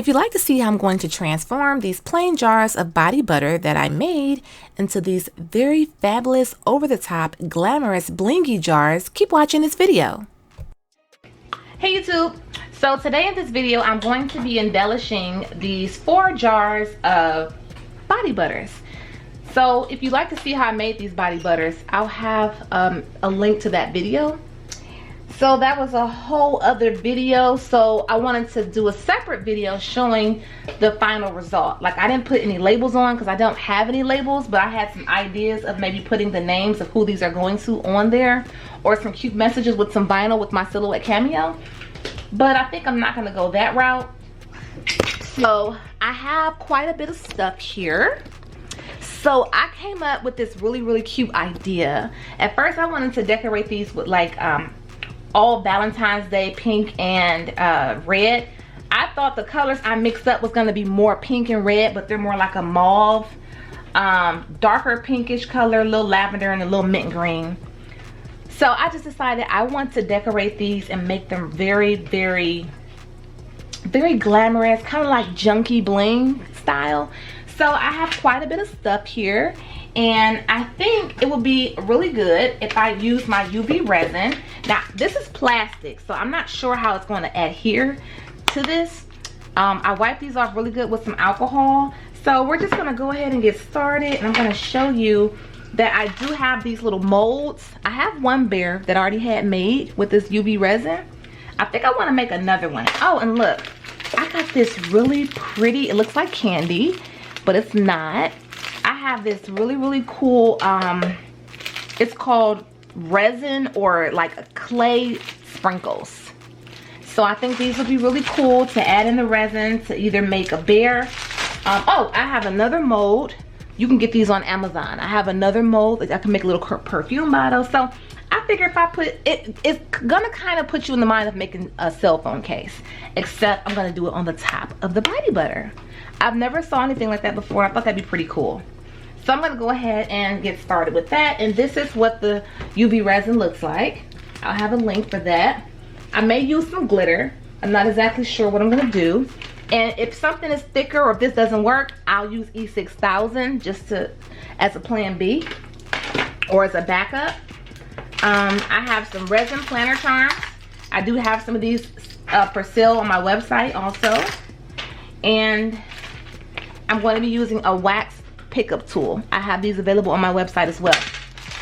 If you'd like to see how I'm going to transform these plain jars of body butter that I made into these very fabulous, over-the-top, glamorous, blingy jars, keep watching this video. Hey YouTube! So today in this video, I'm going to be embellishing these 4 jars of body butters. So if you'd like to see how I made these body butters, I'll have a link to that video. So that was a whole other video, so I wanted to do a separate video showing the final result. Like, I didn't put any labels on because I don't have any labels, but I had some ideas of maybe putting the names of who these are going to on there, or some cute messages with some vinyl with my silhouette cameo. But I think I'm not going to go that route. So I have quite a bit of stuff here. So I came up with this really cute idea. At first I wanted to decorate these with like all Valentine's Day pink and red. I thought the colors I mixed up was going to be more pink and red, but they're more like a mauve, darker pinkish color, a little lavender and a little mint green. So I just decided I want to decorate these and make them very glamorous, kind of like junky bling style. So I have quite a bit of stuff here, and I think it would be really good if I use my UV resin. Now this is plastic, so I'm not sure how it's going to adhere to this. I wiped these off really good with some alcohol. So we're just going to go ahead and get started, and I'm going to show you that I do have these little molds. I have one bear that I already had made with this UV resin. I think I want to make another one. Oh, and look, I got this really pretty, it looks like candy, but it's not. I have this really cool, it's called resin or like clay sprinkles. So I think these would be really cool to add in the resin to either make a bear. Oh, I have another mold. You can get these on Amazon. I have another mold that I can make a little perfume bottle. So I figure if I put it, it's gonna kind of put you in the mind of making a cell phone case, except I'm gonna do it on the top of the body butter. I've never saw anything like that before. I thought that'd be pretty cool. So I'm gonna go ahead and get started with that. And this is what the UV resin looks like. I'll have a link for that. I may use some glitter. I'm not exactly sure what I'm gonna do. And if something is thicker or if this doesn't work, I'll use E6000 just to, as a plan B or as a backup. I have some resin planner charms. I do have some of these for sale on my website also. And I'm going to be using a wax pickup tool. I have these available on my website as well.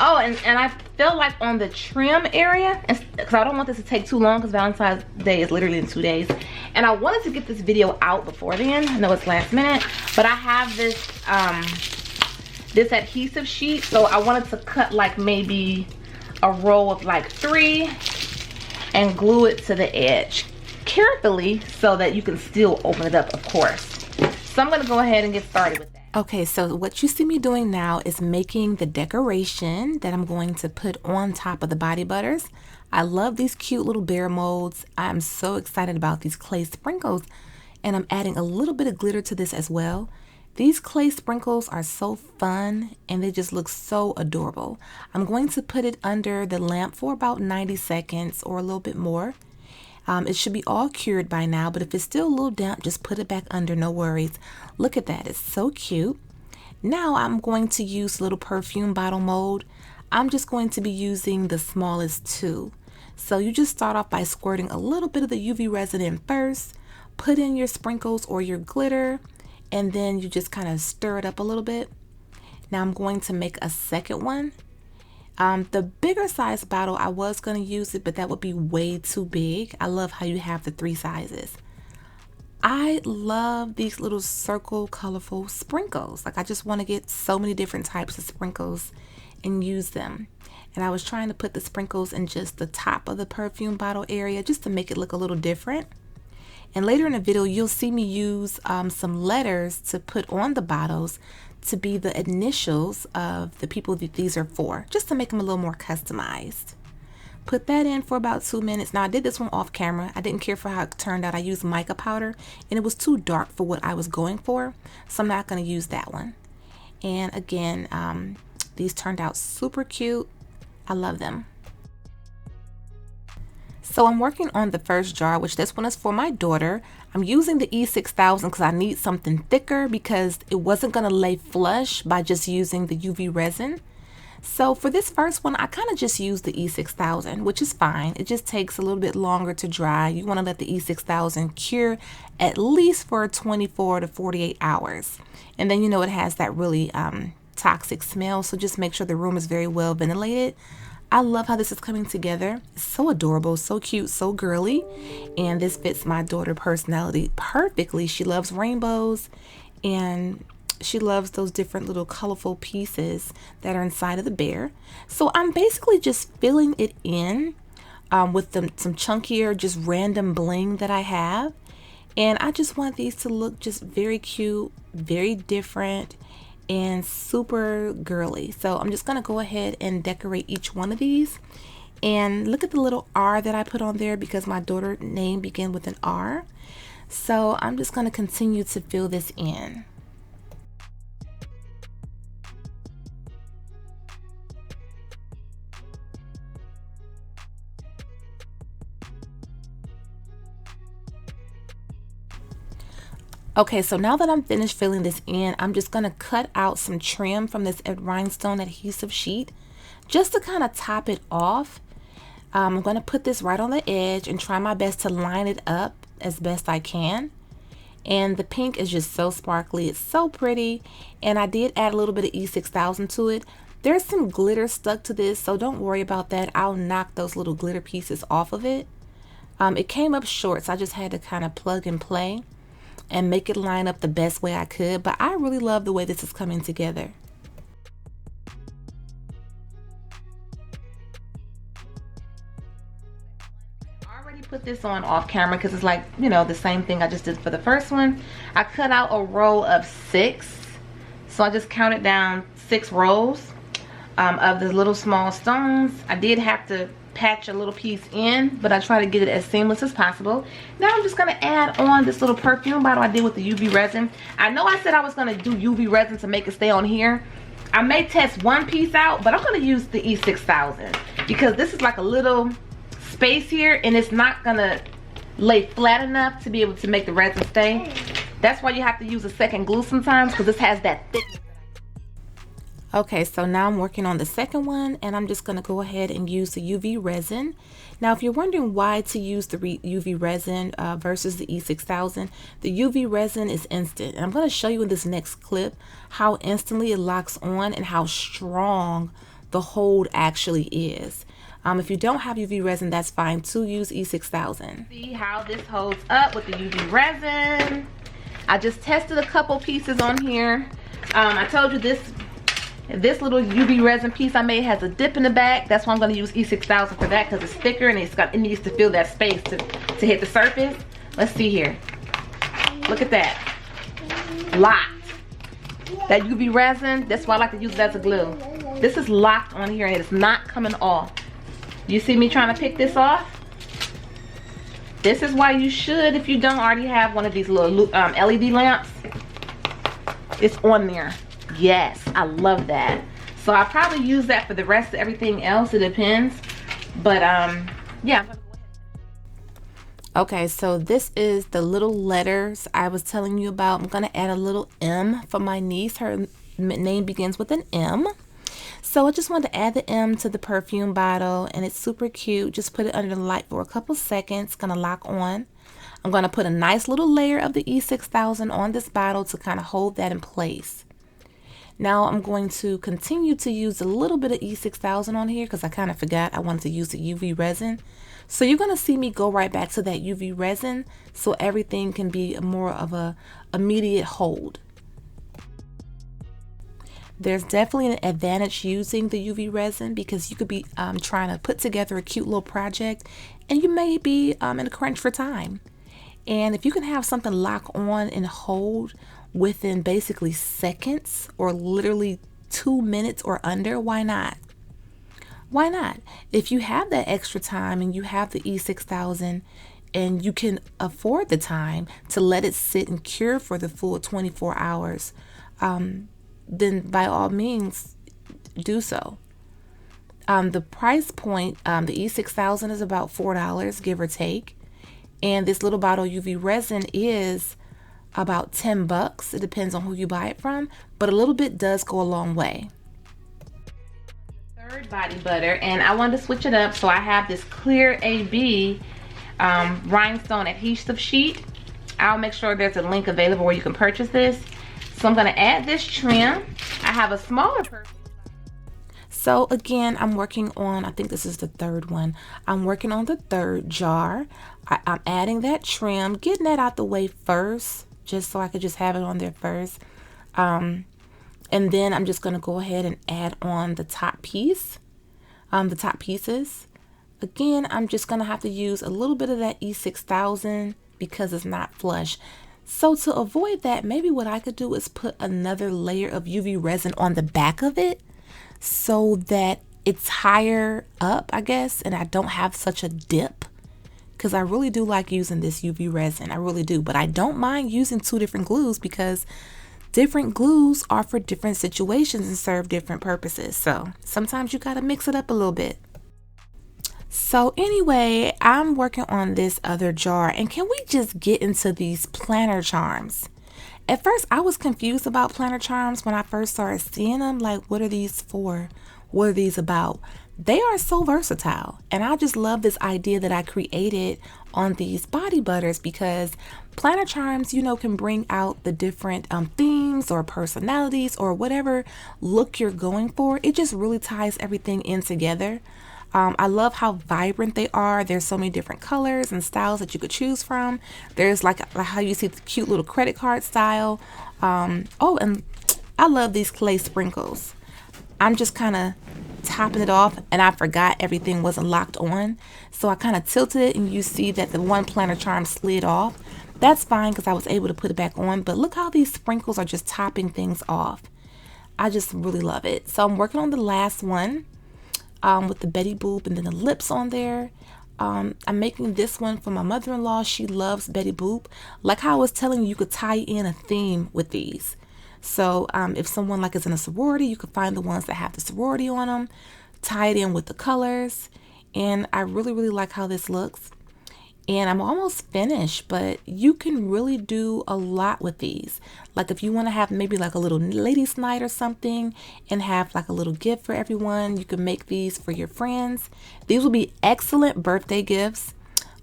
Oh, and I feel like on the trim area, because I don't want this to take too long because Valentine's Day is literally in 2 days. And I wanted to get this video out before then. I know it's last minute, but I have this this adhesive sheet. So I wanted to cut like maybe a row of like 3 and glue it to the edge carefully so that you can still open it up, of course. So I'm going to go ahead and get started with that. Okay, so what you see me doing now is making the decoration that I'm going to put on top of the body butters. I love these cute little bear molds. I'm so excited about these clay sprinkles, and I'm adding a little bit of glitter to this as well. These clay sprinkles are so fun and they just look so adorable. I'm going to put it under the lamp for about 90 seconds or a little bit more. It should be all cured by now, but if it's still a little damp, just put it back under, no worries. Look at that, it's so cute. Now I'm going to use a little perfume bottle mold. I'm just going to be using the smallest 2. So you just start off by squirting a little bit of the UV resin in first, put in your sprinkles or your glitter, and then you just kind of stir it up a little bit. Now I'm going to make a second one. The bigger size bottle, I was going to use it, but that would be way too big. I love how you have the 3 sizes. I love these little circle colorful sprinkles. Like, I just want to get so many different types of sprinkles and use them. And I was trying to put the sprinkles in just the top of the perfume bottle area just to make it look a little different. And later in the video, you'll see me use some letters to put on the bottles to be the initials of the people that these are for, just to make them a little more customized. Put that in for about 2 minutes. Now I did this one off camera. I didn't care for how it turned out. I used mica powder and it was too dark for what I was going for, so I'm not going to use that one. And again, these turned out super cute. I love them. So I'm working on the first jar, which this one is for my daughter. I'm using the E6000 because I need something thicker because it wasn't going to lay flush by just using the UV resin. So for this first one, I kind of just used the E6000, which is fine. It just takes a little bit longer to dry. You want to let the E6000 cure at least for 24 to 48 hours. And then, you know, it has that really toxic smell. So just make sure the room is very well ventilated. I love how this is coming together. It's so adorable, so cute, so girly. And this fits my daughter's personality perfectly. She loves rainbows and she loves those different little colorful pieces that are inside of the bear. So I'm basically just filling it in with some chunkier, just random bling that I have. And I just want these to look just very cute, very different, and super girly. So I'm just gonna go ahead and decorate each one of these. And look at the little R that I put on there because my daughter's name began with an R. So I'm just gonna continue to fill this in. Okay, so now that I'm finished filling this in, I'm just going to cut out some trim from this rhinestone adhesive sheet just to kind of top it off. I'm going to put this right on the edge and try my best to line it up as best I can. And the pink is just so sparkly. It's so pretty. And I did add a little bit of E6000 to it. There's some glitter stuck to this, so don't worry about that. I'll knock those little glitter pieces off of it. It came up short, so I just had to kind of plug and play and make it line up the best way I could, but I really love the way this is coming together. I already put this on off camera because it's like, you know, the same thing I just did for the first one. I cut out a row of 6, so I just counted down 6 rows of the little small stones. I did have to patch a little piece in, but I try to get it as seamless as possible. Now I'm just going to add on this little perfume bottle I did with the UV resin. I know I said I was going to do UV resin to make it stay on here. I may test one piece out, but I'm going to use the E6000 because this is like a little space here and it's not going to lay flat enough to be able to make the resin stay. That's why you have to use a second glue sometimes because this has that thick. Okay, so now I'm working on the second one and I'm just going to go ahead and use the UV resin. Now, if you're wondering why to use the UV resin versus the E6000, the UV resin is instant. And I'm going to show you in this next clip how instantly it locks on and how strong the hold actually is. If you don't have UV resin, that's fine too. Use E6000. See how this holds up with the UV resin. I just tested a couple pieces on here. I told you this little UV resin piece I made has a dip in the back. That's why I'm going to use E6000 for that because it's thicker and it needs to fill that space to hit the surface. Let's see here. Look at that. Locked. That UV resin, that's why I like to use it as a glue. This is locked on here and it's not coming off. You see me trying to pick this off? This is why you should, if you don't already have one of these little LED lamps, it's on there. Yes, I love that. So I'll probably use that for the rest of everything else. It depends. But yeah. Okay, so this is the little letters I was telling you about. I'm going to add a little M for my niece. Her name begins with an M. So I just wanted to add the M to the perfume bottle and it's super cute. Just put it under the light for a couple seconds. Gonna lock on. I'm going to put a nice little layer of the E6000 on this bottle to kind of hold that in place. Now I'm going to continue to use a little bit of E6000 on here because I kind of forgot I wanted to use the UV resin. So you're going to see me go right back to that UV resin so everything can be more of a immediate hold. There's definitely an advantage using the UV resin because you could be trying to put together a cute little project and you may be in a crunch for time. And if you can have something lock on and hold within basically seconds or literally 2 minutes or under, why not? Why not? If you have that extra time and you have the E6000 and you can afford the time to let it sit and cure for the full 24 hours, then by all means do so. The price point, the E6000 is about $4, give or take. And this little bottle UV resin is about 10 bucks. It depends on who you buy it from, but a little bit does go a long way. Third body butter, and I wanted to switch it up, so I have this clear AB rhinestone adhesive sheet. I'll make sure there's a link available where you can purchase this. So I'm going to add this trim. I have a smaller person. So again, I'm working on, I think this is the third one. I'm working on the third jar. I'm adding that trim, getting that out the way first, just so I could just have it on there first. And then I'm just going to go ahead and add on the top piece, the top pieces. Again, I'm just going to have to use a little bit of that E6000 because it's not flush. So to avoid that, maybe what I could do is put another layer of UV resin on the back of it so that it's higher up, I guess, and I don't have such a dip. Because I really do like using this UV resin, I really do. But I don't mind using two different glues because different glues are for different situations and serve different purposes. So sometimes you gotta mix it up a little bit. So anyway, I'm working on this other jar, and can we just get into these planner charms? At first I was confused about planner charms when I first started seeing them. Like, what are these for? What are these about? They are so versatile, and I just love this idea that I created on these body butters, because planner charms, you know, can bring out the different themes or personalities or whatever look you're going for. It just really ties everything in together. I love how vibrant they are. There's so many different colors and styles that you could choose from. There's like how you see the cute little credit card style. Oh, and I love these clay sprinkles. I'm just kind of topping it off, and I forgot everything wasn't locked on, so I kind of tilted it, and you see that the one planner charm slid off. That's fine because I was able to put it back on, but look how these sprinkles are just topping things off. I just really love it. So I'm working on the last one with the Betty Boop and then the lips on there. I'm making this one for my mother-in-law. She loves Betty Boop. Like how I was telling you, you could tie in a theme with these. So if someone like is in a sorority, you could find the ones that have the sorority on them, tie it in with the colors, and I really like how this looks. And I'm almost finished, but you can really do a lot with these. Like if you want to have maybe like a little ladies' night or something and have like a little gift for everyone, you can make these for your friends. These will be excellent birthday gifts.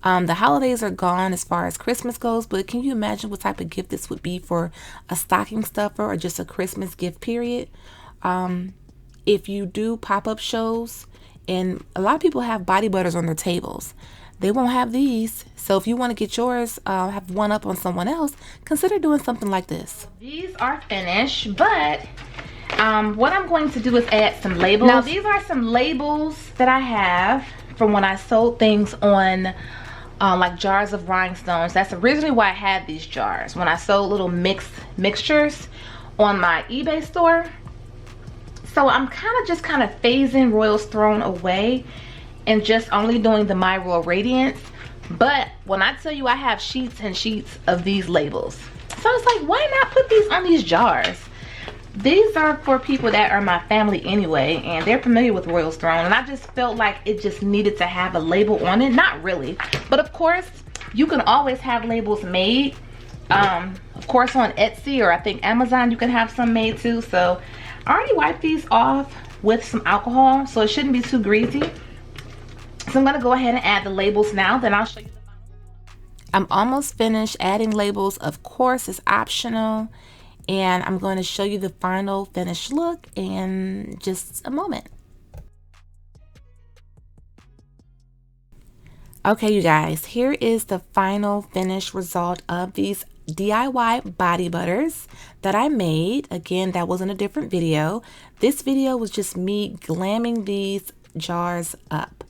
The holidays are gone as far as Christmas goes, but can you imagine what type of gift this would be for a stocking stuffer or just a Christmas gift period? If you do pop-up shows, and a lot of people have body butters on their tables, they won't have these. So if you want to get yours, have one up on someone else, consider doing something like this. These are finished, but what I'm going to do is add some labels. Now these are some labels that I have from when I sold things on like jars of rhinestones. That's originally why I had these jars, when I sold little mixtures on my eBay store. So I'm kind of phasing ROYALSTHRONE away and just only doing the My Royal Radiance. But when I tell you I have sheets and sheets of these labels, so it's like, why not put these on these jars? These are for people that are my family anyway, and they're familiar with ROYALSTHRONE, and I just felt like it just needed to have a label on it. Not really, but of course you can always have labels made. Of course on Etsy, or I think Amazon, you can have some made too. So I already wiped these off with some alcohol, so it shouldn't be too greasy. So I'm going to go ahead and add the labels now, then I'll show you the final. I'm almost finished adding labels. Of course, it's optional, and I'm going to show you the final finished look in just a moment. Okay, you guys, here is the final finished result of these DIY body butters that I made. Again, that was in a different video. This video was just me glamming these jars up.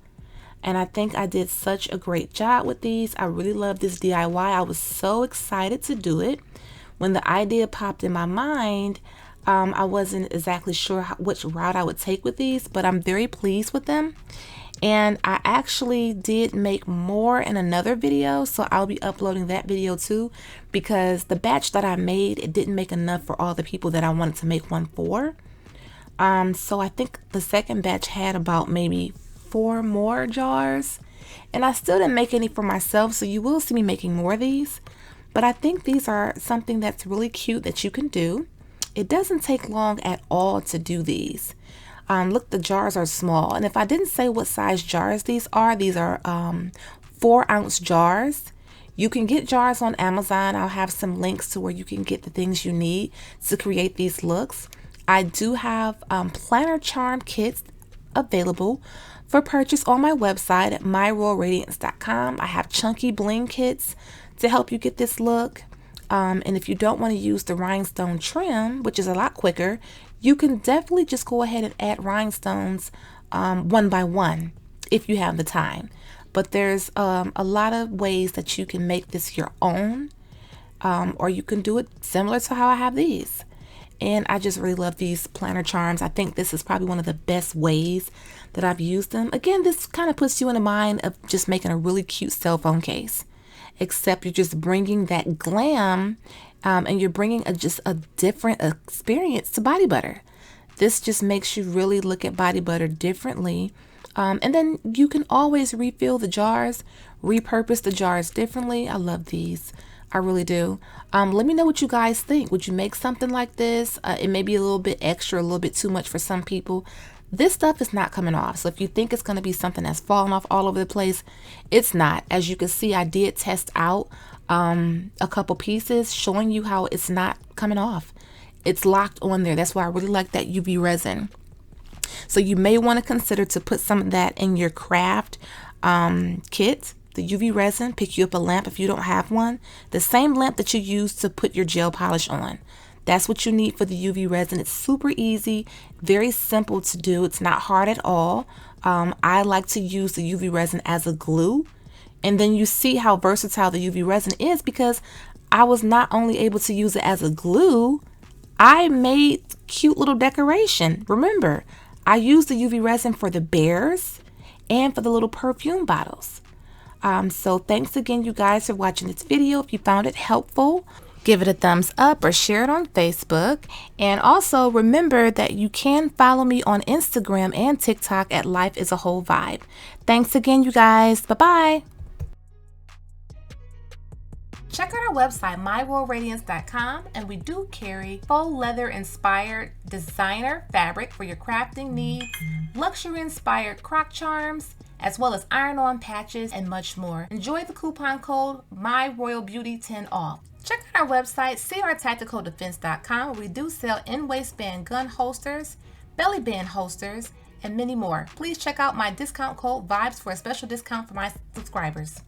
And I think I did such a great job with these. I really love this DIY. I was so excited to do it. When the idea popped in my mind, I wasn't exactly sure which route I would take with these, but I'm very pleased with them. And I actually did make more in another video, so I'll be uploading that video too, because the batch that I made, it didn't make enough for all the people that I wanted to make one for. So I think the second batch had about maybe 4 more jars, and I still didn't make any for myself, so you will see me making more of these. But I think these are something that's really cute that you can do. It doesn't take long at all to do these. Look, the jars are small, and if I didn't say what size jars these are 4-ounce jars. You can get jars on Amazon. I'll have some links to where you can get the things you need to create these looks. I do have planner charm kits available for purchase on my website at myroyalradiance.com. I have chunky bling kits to help you get this look. And if you don't want to use the rhinestone trim, which is a lot quicker, you can definitely just go ahead and add rhinestones one by one if you have the time. But there's a lot of ways that you can make this your own, or you can do it similar to how I have these. And I just really love these planner charms. I think this is probably one of the best ways that I've used them. Again, this kind of puts you in the mind of just making a really cute cell phone case, except you're just bringing that glam and you're bringing just a different experience to body butter. This just makes you really look at body butter differently. And then you can always refill the jars, repurpose the jars differently. I love these. I really do. Let me know what you guys think. Would you make something like this? It may be a little bit extra, a little bit too much for some people. This stuff is not coming off. So if you think it's going to be something that's falling off all over the place, it's not. As you can see, I did test out a couple pieces showing you how it's not coming off. It's locked on there. That's why I really like that UV resin. So you may want to consider to put some of that in your craft kit, the UV resin. Pick you up a lamp if you don't have one. The same lamp that you use to put your gel polish on. That's what you need for the UV resin. It's super easy, very simple to do. It's not hard at all. I like to use the UV resin as a glue. And then you see how versatile the UV resin is, because I was not only able to use it as a glue, I made cute little decoration. Remember, I used the UV resin for the bears and for the little perfume bottles. So thanks again, you guys, for watching this video. If you found it helpful, give it a thumbs up or share it on Facebook. And also remember that you can follow me on Instagram and TikTok at Life is a Whole Vibe. Thanks again, you guys. Bye-bye. Check out our website, myroyalradiance.com, and we do carry faux leather inspired designer fabric for your crafting needs, luxury inspired croc charms, as well as iron-on patches and much more. Enjoy the coupon code MyRoyalBeauty10 off. Check out our website, crtacticaldefense.com, where we do sell in-waistband gun holsters, belly band holsters, and many more. Please check out my discount code VIBES for a special discount for my subscribers.